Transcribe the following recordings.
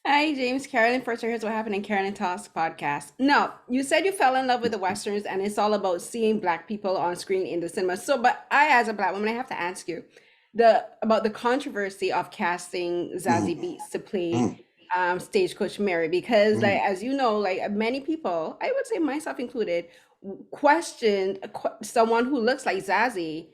Hi, James. Carolyn, first, here's what happened in Carolyn Talks podcast. No, you said you fell in love with the Westerns and it's all about seeing Black people on screen in the cinema. So, but I, as a Black woman, I have to ask you about the controversy of casting Zazie Mm, Beetz to play mm, Stagecoach Mary, because, like, mm. as you know, like many people, I would say myself included, questioned someone who looks like Zazie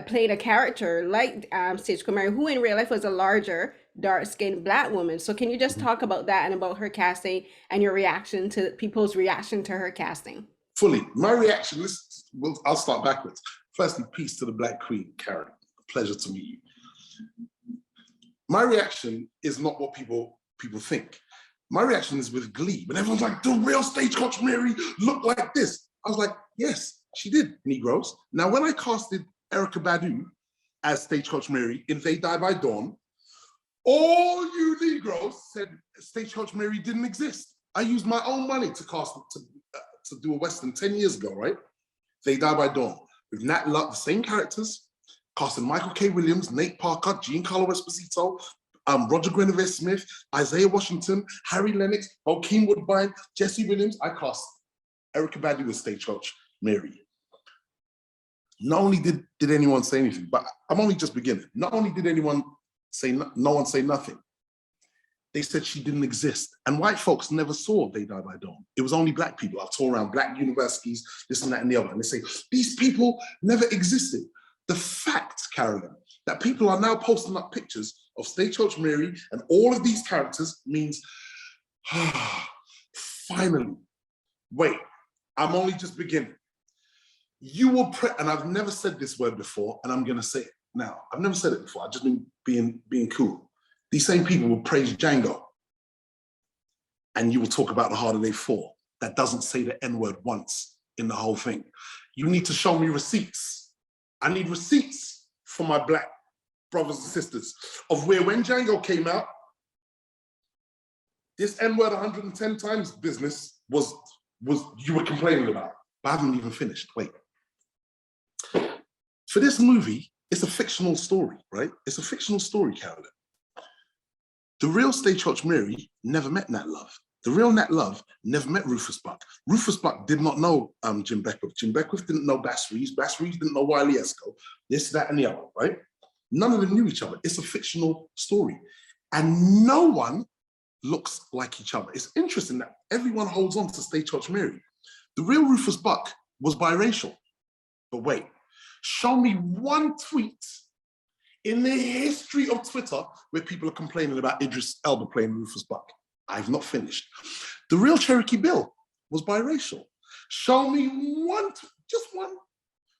played a character like Stagecoach Mary, who in real life was a larger dark-skinned Black woman. So can you just Mhm. talk about that and about her casting and your reaction to people's reaction to her casting? Fully. My reaction, I'll start backwards. Firstly, peace to the Black Queen, Karen. Pleasure to meet you. My reaction is not what people think. My reaction is with glee. When everyone's like, the real Stagecoach Mary looked like this. I was like, yes, she did, Negroes. Now, when I casted Erykah Badu as Stagecoach Mary in They Die by Dawn, all you Negroes said Stagecoach Mary didn't exist. I used my own money to cast to do a Western 10 years ago, right? They Die by Dawn. With Nat Luck, the same characters, casting Michael K. Williams, Nate Parker, Giancarlo Esposito, Roger Guinevere Smith, Isaiah Washington, Harry Lennox, Hakeem Woodbine, Jesse Williams. I cast Erykah Badu as Stagecoach Mary. Not only did anyone say anything, but I'm only just beginning. Not only did anyone say no one say nothing, they said she didn't exist. And white folks never saw They Die by Dawn. It was only Black people. I toured around Black universities, this and that and the other. And they say, these people never existed. The fact, Carolyn, that people are now posting up pictures of Stagecoach Mary and all of these characters means, finally, wait, I'm only just beginning. You will, and I've never said this word before, and I'm gonna say it now. I've never said it before, I've just been being cool. These same people will praise Django, and you will talk about The Harder They Fall. That doesn't say the N-word once in the whole thing. You need to show me receipts. I need receipts for my Black brothers and sisters of where when Django came out, this N-word 110 times business was you were complaining about. But I haven't even finished, wait. For this movie, it's a fictional story, right? It's a fictional story, Carolyn. The real Stagecoach Mary never met Nat Love. The real Nat Love never met Rufus Buck. Rufus Buck did not know Jim Beckwith. Jim Beckwith didn't know Bass Reeves. Bass Reeves didn't know Wiley Esco. This, that, and the other, right? None of them knew each other. It's a fictional story. And no one looks like each other. It's interesting that everyone holds on to Stagecoach Mary. The real Rufus Buck was biracial. But wait, show me one tweet in the history of Twitter where people are complaining about Idris Elba playing Rufus Buck. I've not finished. The real Cherokee Bill was biracial. Show me one, just one,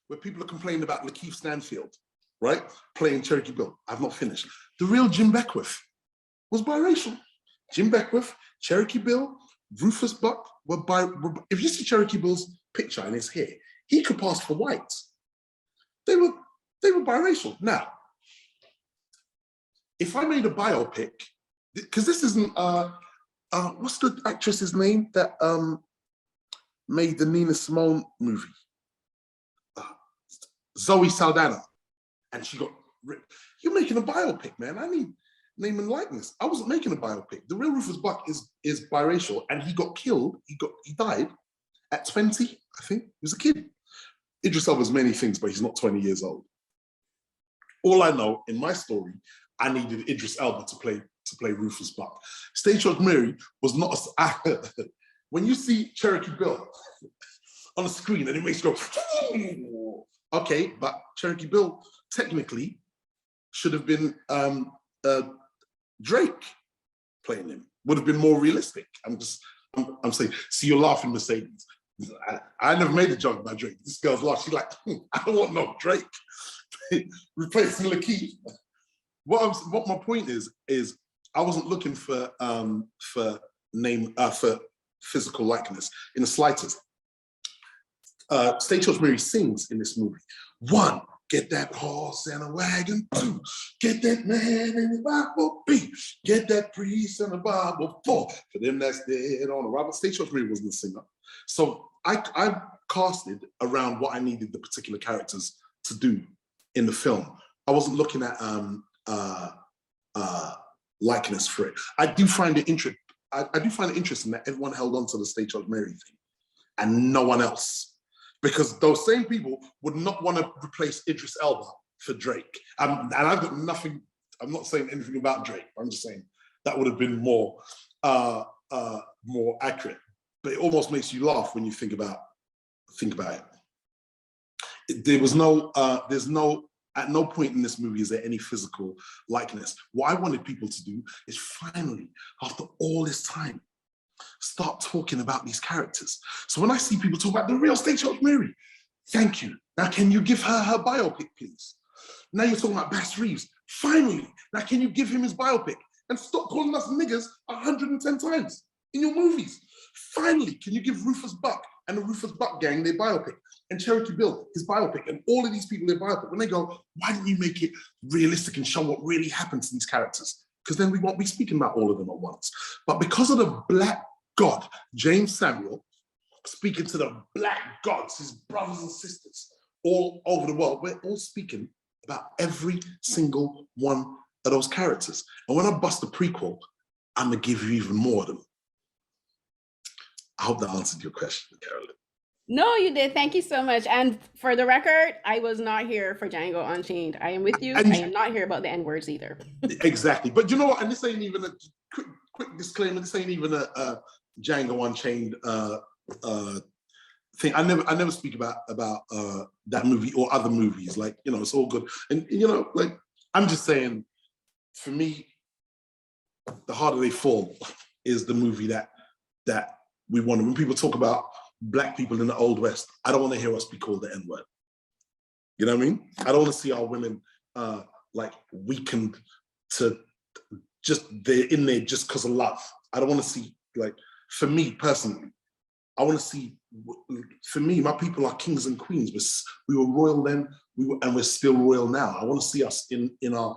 where people are complaining about Lakeith Stanfield, right? Playing Cherokee Bill. I've not finished. The real Jim Beckwith was biracial. Jim Beckwith, Cherokee Bill, Rufus Buck were if you see Cherokee Bill's picture and his hair, he could pass for white. They were biracial. Now, if I made a biopic, because this isn't, what's the actress's name that made the Nina Simone movie? Zoe Saldana, and she got ripped. You're making a biopic, man. I need name and likeness. I wasn't making a biopic. The real Rufus Buck is biracial, and he got killed. He died at 20, I think. He was a kid. Idris Elba's many things, but he's not 20 years old. All I know in my story, I needed Idris Elba to play Rufus Buck. Stagecoach Mary was not when you see Cherokee Bill on the screen and it makes you go, okay, but Cherokee Bill technically should have been Drake playing him. Would have been more realistic. I'm saying, see, you're laughing, Mercedes. I never made a joke about Drake. This girl's lost. She's like, I don't want no Drake replacing Lakeith. What my point is I wasn't looking for physical likeness in the slightest. Stagecoach Mary sings in this movie. 1, get that horse and a wagon. 2, get that man in the Bible. 3, get that priest and the Bible. 4, for them that's dead on the Robert. Stagecoach Mary wasn't a singer. So I casted around what I needed the particular characters to do in the film. I wasn't looking at likeness for it. I do find it interesting. I do find it interesting that everyone held on to the State Judge Mary thing and no one else, because those same people would not want to replace Idris Elba for Drake. And I've got nothing. I'm not saying anything about Drake. I'm just saying that would have been more accurate. But it almost makes you laugh when you think about it. At no point in this movie is there any physical likeness. What I wanted people to do is finally, after all this time, start talking about these characters. So when I see people talk about the real State Judge Mary, thank you. Now, can you give her biopic, please? Now you're talking about Bass Reeves. Finally, now can you give him his biopic? And stop calling us niggas 110 times in your movies. Finally, can you give Rufus Buck and the Rufus Buck gang their biopic, and Cherokee Bill his biopic, and all of these people their biopic? When they go, why didn't you make it realistic and show what really happened to these characters? Because then we won't be speaking about all of them at once. But because of the Black God, Jeymes Samuel, speaking to the Black gods, his brothers and sisters all over the world, we're all speaking about every single one of those characters. And when I bust the prequel, I'm gonna give you even more of them. I hope that answered your question, Carolyn. No, you did. Thank you so much. And for the record, I was not here for Django Unchained. I am with you. I am not here about the N-words either. Exactly. But you know what? And this ain't even a quick disclaimer. This ain't even a Django Unchained thing. I never speak about that movie or other movies. Like, you know, it's all good. And you know, like, I'm just saying, for me, The Harder They Fall is the movie that we want. When people talk about Black people in the Old West, I don't want to hear us be called the N-word. You know what I mean? I don't want to see our women like weakened to just, they're in there just because of love. I don't want to see, like, for me personally, I want to see, for me, my people are kings and queens. We were royal then, and we're still royal now. I want to see us in our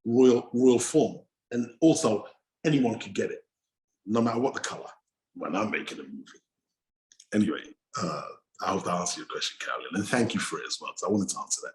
royal form. And also, anyone could get it, no matter what the color, when I'm making a movie. Anyway, I hope that answered your question, Carolyn, and thank you for it as well, because I wanted to answer that.